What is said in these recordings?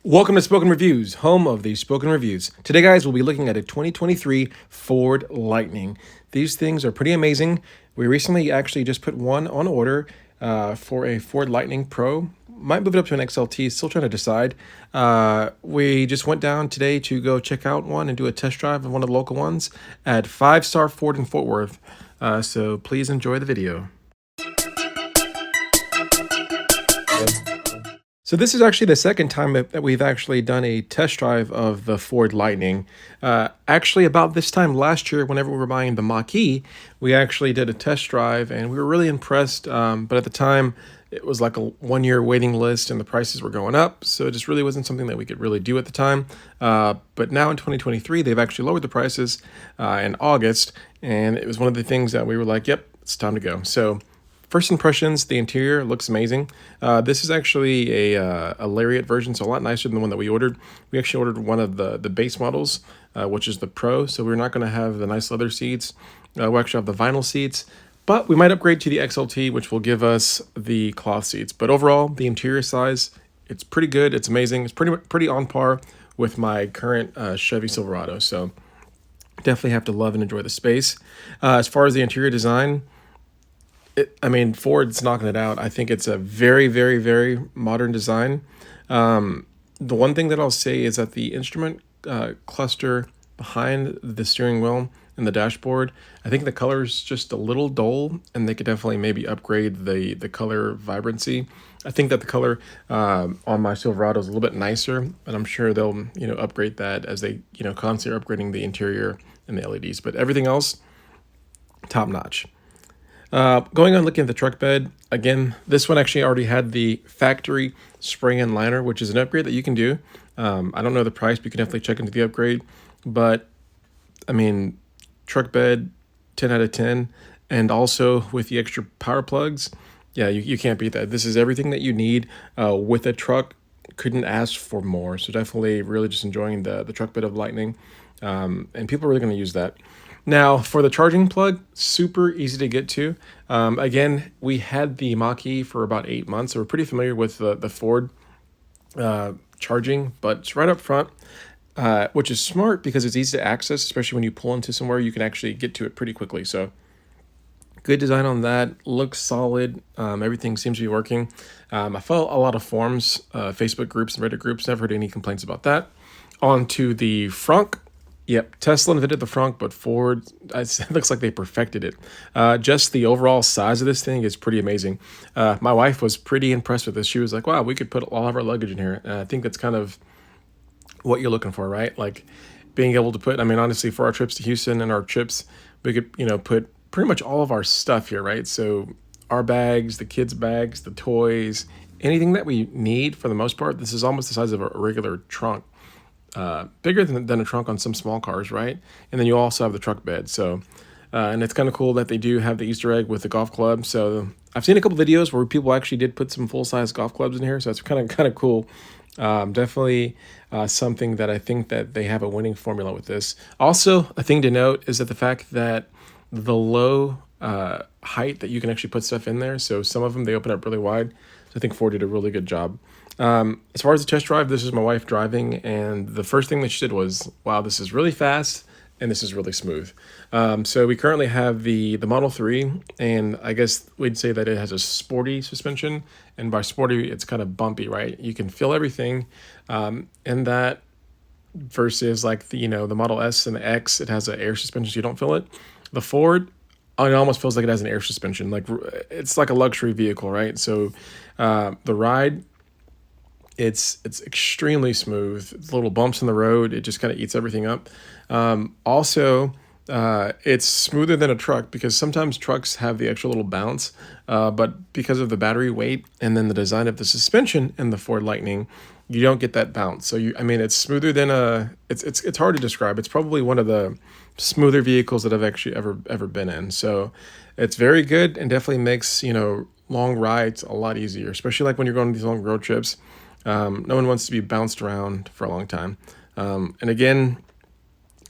Welcome to Spoken Reviews, home of the Spoken Reviews. Today, guys, we'll be looking at a 2023 Ford Lightning. These things are pretty amazing. We recently actually just put one on order for a Ford Lightning Pro. Might move it up to an XLT, still trying to decide. We just went down today to go check out one and do a test drive of one of the local ones at 5 Star Ford in Fort Worth. So please enjoy the video. So this is actually the second time that we've actually done a test drive of the Ford Lightning. Actually, about this time last year, whenever we were buying the Mach-E, we actually did a test drive, and we were really impressed. But at the time, it was like a one-year waiting list, and the prices were going up, so it just really wasn't something that we could really do at the time. But now in 2023, they've actually lowered the prices in August, and it was one of the things that we were like, yep, it's time to go. So first impressions, the interior looks amazing. This is actually a Lariat version, so a lot nicer than the one that we ordered. We actually ordered one of the base models, which is the Pro, so we're not going to have the nice leather seats. We'll actually have the vinyl seats, but we might upgrade to the XLT, which will give us the cloth seats. But overall, the interior size, it's pretty good. It's amazing. It's pretty on par with my current Chevy Silverado, so definitely have to love and enjoy the space. As far as the interior design, Ford's knocking it out. I think it's a very, very, very modern design. The one thing that I'll say is that the instrument cluster behind the steering wheel and the dashboard, I think the color is just a little dull, and they could definitely maybe upgrade the color vibrancy. I think that the color on my Silverado is a little bit nicer, and I'm sure they'll upgrade that as they constantly upgrading the interior and the LEDs. But everything else, top notch. Going on looking at the truck bed, again, this one actually already had the factory spray-in liner, which is an upgrade that you can do. I don't know the price, but you can definitely check into the upgrade. But, truck bed, 10 out of 10. And also with the extra power plugs, yeah, you can't beat that. This is everything that you need with a truck. Couldn't ask for more. So definitely really just enjoying the truck bed of Lightning. And people are really going to use that. Now, for the charging plug, super easy to get to. Again, we had the Mach-E for about 8 months, so we're pretty familiar with the Ford charging, but it's right up front, which is smart because it's easy to access, especially when you pull into somewhere, you can actually get to it pretty quickly. So good design on that, looks solid. Everything seems to be working. I follow a lot of forums, Facebook groups and Reddit groups, never heard any complaints about that. On to the frunk. Yep, Tesla invented the frunk, but Ford, it looks like they perfected it. Just the overall size of this thing is pretty amazing. My wife was pretty impressed with this. She was like, wow, we could put all of our luggage in here. And I think that's kind of what you're looking for, right? Like being able to put, honestly, for our trips to Houston and our trips, we could, put pretty much all of our stuff here, right? So our bags, the kids' bags, the toys, anything that we need for the most part. This is almost the size of a regular trunk. Bigger than a trunk on some small cars, right? And then you also have the truck bed. So, and it's kind of cool that they do have the Easter egg with the golf club. So I've seen a couple videos where people actually did put some full-size golf clubs in here. So it's kind of cool. Definitely something that I think that they have a winning formula with this. Also, a thing to note is that the fact that the low height that you can actually put stuff in there. So some of them, they open up really wide. So I think Ford did a really good job. As far as the test drive, this is my wife driving, and the first thing that she did was, wow, this is really fast, and this is really smooth. So we currently have the Model 3, and I guess we'd say that it has a sporty suspension, and by sporty, it's kind of bumpy, right? You can feel everything, and that versus like the Model S and the X, it has an air suspension, so you don't feel it. The Ford, it almost feels like it has an air suspension, like it's like a luxury vehicle, right? So the ride, it's extremely smooth. Little bumps in the road, it just kind of eats everything up. Also, it's smoother than a truck because sometimes trucks have the extra little bounce, but because of the battery weight and then the design of the suspension in the Ford Lightning, you don't get that bounce. So it's smoother than it's hard to describe. It's probably one of the smoother vehicles that I've actually ever been in. So it's very good and definitely makes long rides a lot easier, especially like when you're going on these long road trips. No one wants to be bounced around for a long time. And again,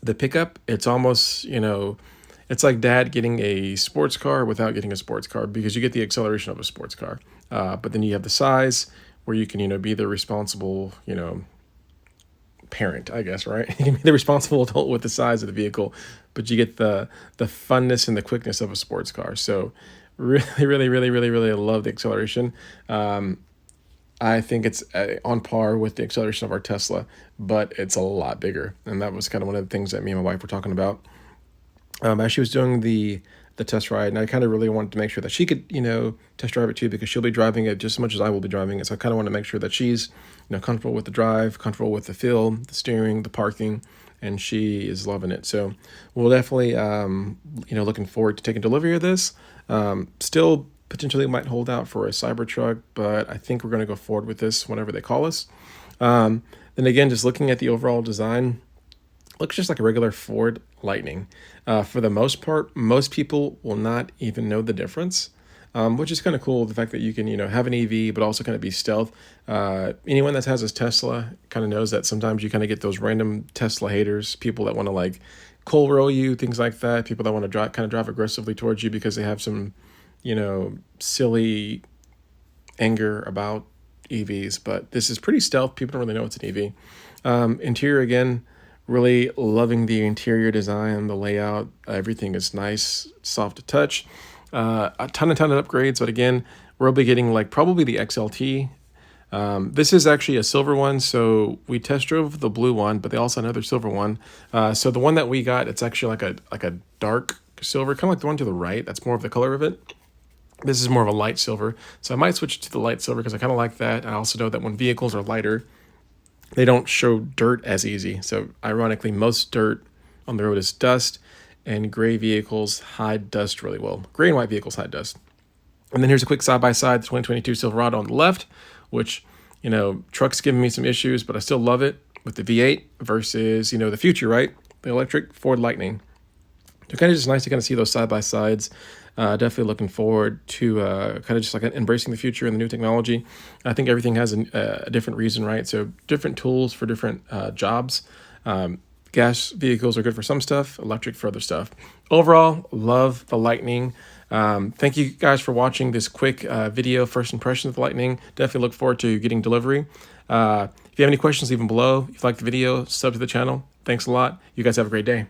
the pickup, it's almost, it's like dad getting a sports car without getting a sports car because you get the acceleration of a sports car. But then you have the size where you can, be the responsible, parent, I guess, right? You can be the responsible adult with the size of the vehicle, but you get the funness and the quickness of a sports car. So really, really, really, really, really love the acceleration. I think it's on par with the acceleration of our Tesla, but it's a lot bigger. And that was kind of one of the things that me and my wife were talking about as she was doing the test ride, and I kind of really wanted to make sure that she could, test drive it too, because she'll be driving it just as much as I will be driving it. So I kind of want to make sure that she's, comfortable with the drive, comfortable with the feel, the steering, the parking, and she is loving it. So we'll definitely, looking forward to taking delivery of this. Still potentially might hold out for a Cybertruck, but I think we're going to go forward with this whenever they call us. Then again, just looking at the overall design, looks just like a regular Ford Lightning. For the most part, most people will not even know the difference, which is kind of cool. The fact that you can, have an EV, but also kind of be stealth. Anyone that has a Tesla kind of knows that sometimes you kind of get those random Tesla haters, people that want to like coal roll you, things like that. People that want to drive aggressively towards you because they have some, silly anger about EVs. But this is pretty stealth. People don't really know it's an EV. Interior again. Really loving the interior design, the layout. Everything is nice, soft to touch. A ton of upgrades, but again, we'll be getting like probably the XLT. This is actually a silver one, so we test drove the blue one, but they also had another silver one. So the one that we got, it's actually like a dark silver, kind of like the one to the right. That's more of the color of it. This is more of a light silver, so I might switch to the light silver because I kind of like that. I also know that when vehicles are lighter, they don't show dirt as easy. So ironically, most dirt on the road is dust, and gray vehicles hide dust really well. Gray and white vehicles hide dust. And then here's a quick side-by-side, the 2022 Silverado on the left, which, truck's giving me some issues, but I still love it with the V8 versus, the future, right? The electric Ford Lightning. So kind of just nice to kind of see those side-by-sides. Definitely looking forward to kind of just like embracing the future and the new technology. I think everything has a different reason, right? So different tools for different jobs. Gas vehicles are good for some stuff, electric for other stuff. Overall, love the Lightning. Thank you guys for watching this quick video, first impressions of the Lightning. Definitely look forward to getting delivery. If you have any questions, leave them below. If you like the video, sub to the channel. Thanks a lot. You guys have a great day.